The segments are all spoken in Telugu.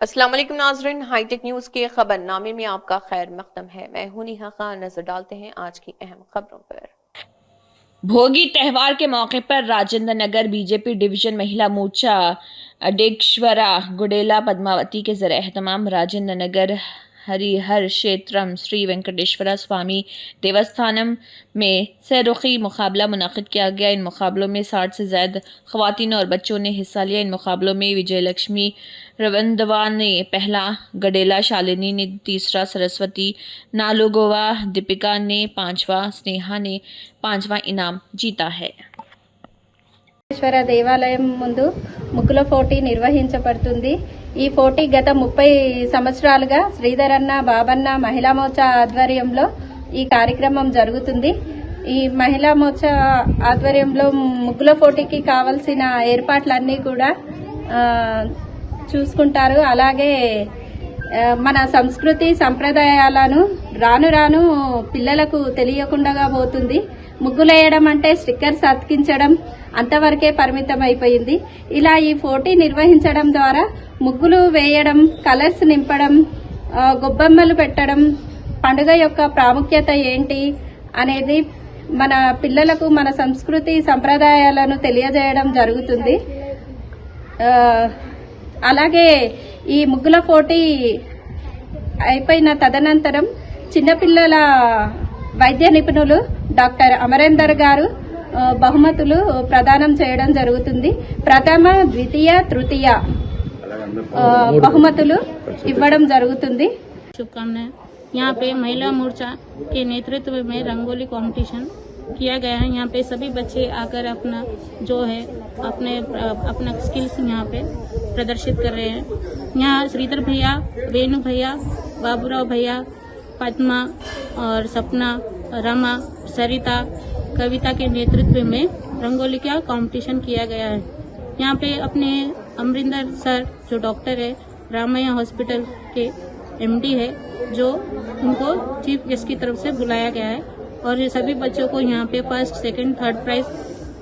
अस्सलाम वालेकुम नाज़रीन, हाईटेक न्यूज के खबरनामे में आपका खैर मकदम है। मैं हूं नेहा खान। नजर डालते हैं आज की अहम खबरों पर। भोगी त्योहार के मौके पर राजेंद्र नगर बीजेपी डिवीजन महिला मोर्चा अडेश्वरा गुडेला पद्मावती के ज़रिए एहतमाम राजेंद्र नगर हरिहर क्षेत्रम श्री वेंकटेश्वरा स्वामी देवस्थानम में सैरुखी मुकाबला मुनाकिद किया गया। इन मुकाबलों में 60 से ज़्यादा ख़वातीन और बच्चों ने हिस्सा लिया। इन मुकाबलों में विजयलक्ष्मी रवंदवा ने पहला, गडेला शालिनी ने तीसरा, सरस्वती नालुगोवा दीपिका ने पांचवा, स्नेहा ने पांचवा इनाम जीता है। దేవాలయం ముందు ముగ్గుల పోటీ నిర్వహించబడుతుంది। ఈ పోటీ గత 30 సంవత్సరాలుగా శ్రీధరన్న బాబన్న మహిళా మోర్చా ఆధ్వర్యంలో ఈ కార్యక్రమం జరుగుతుంది। ఈ మహిళా మోర్చా ఆధ్వర్యంలో ముగ్గుల పోటీకి కావాల్సిన ఏర్పాట్లన్నీ కూడా చూసుకుంటారు। అలాగే మన సంస్కృతి సంప్రదాయాలను రాను రాను పిల్లలకు తెలియకుండా పోతుంది। ముగ్గులేయడం అంటే స్టిక్కర్స్ అతికించడం అంతవరకే పరిమితం అయిపోయింది। ఇలా ఈ పోటీ నిర్వహించడం ద్వారా ముగ్గులు వేయడం, కలర్స్ నింపడం, గొబ్బెమ్మలు పెట్టడం, పండుగ యొక్క ప్రాముఖ్యత ఏంటి అనేది మన పిల్లలకు మన సంస్కృతి సంప్రదాయాలను తెలియజేయడం జరుగుతుంది। అలాగే ఈ ముగ్గుల పోటీ అయిపోయిన తదనంతరం చిన్నపిల్లల వైద్య నిపుణులు డాక్టర్ అమరేందర్ గారు బహుమతులు ప్రదానం చేయడం జరుగుతుంది। ప్రథమ, ద్వితీయ, తృతీయ బహుమతులు ఇవ్వడం జరుగుతుంది। शुभकामनाएं। यहाँ पे महिला मोर्चा के नेतृत्व में रंगोली कंपटीशन किया गया है। यहाँ पे सभी बच्चे आकर अपना जो है अपना स्किल्स यहाँ पे प्रदर्शित कर रहे हैं। यहाँ श्रीधर भैया, वेणु भैया, बाबूराव भैया, पद्मा और सपना, रमा, सरिता, कविता के नेतृत्व में रंगोली का कंपटीशन किया गया है। यहाँ पे अपने अमरिंदर सर जो डॉक्टर है, रामैया हॉस्पिटल के एमडी है, जो उनको चीफ गेस्ट की तरफ से बुलाया गया है और ये सभी बच्चों को यहाँ पे फर्स्ट, सेकंड, थर्ड प्राइज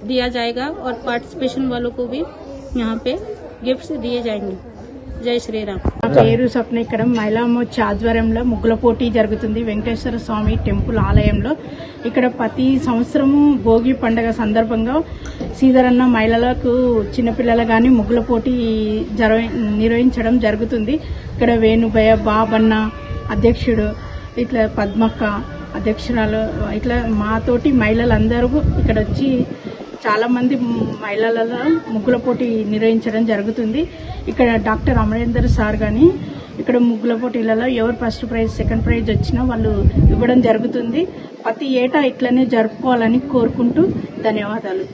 दिया जाएगा और पार्टिसिपेशन वालों को भी यहाँ पे गिफ्ट्स दिए जाएंगे। జై శ్రీరామ్। నా పేరు స్వప్న। ఇక్కడ మహిళా మోర్చా ఆధ్వర్యంలో ముగ్గుల పోటీ జరుగుతుంది వెంకటేశ్వర స్వామి టెంపుల్ ఆలయంలో। ఇక్కడ ప్రతి సంవత్సరము భోగి పండుగ సందర్భంగా శ్రీధరన్న మహిళలకు, చిన్నపిల్లలు కానీ ముగ్గుల పోటీ నిర్వహించడం జరుగుతుంది। ఇక్కడ వేణుభయ, బాబన్న అధ్యక్షుడు, ఇట్లా పద్మక్క అధ్యక్షురాలు, ఇట్లా మాతోటి మహిళలందరూ ఇక్కడ వచ్చి చాలా మంది మహిళలలో ముగ్గుల పోటీ నిర్వహించడం జరుగుతుంది। ఇక్కడ డాక్టర్ అమరేందర్ సార్ గాని ఇక్కడ ముగ్గుల పోటీలలో ఎవరు ఫస్ట్ ప్రైజ్, సెకండ్ ప్రైజ్ వచ్చినా వాళ్ళు ఇవ్వడం జరుగుతుంది। ప్రతి ఏటా ఇట్లనే జరుపుకోవాలని కోరుకుంటూ ధన్యవాదాలు।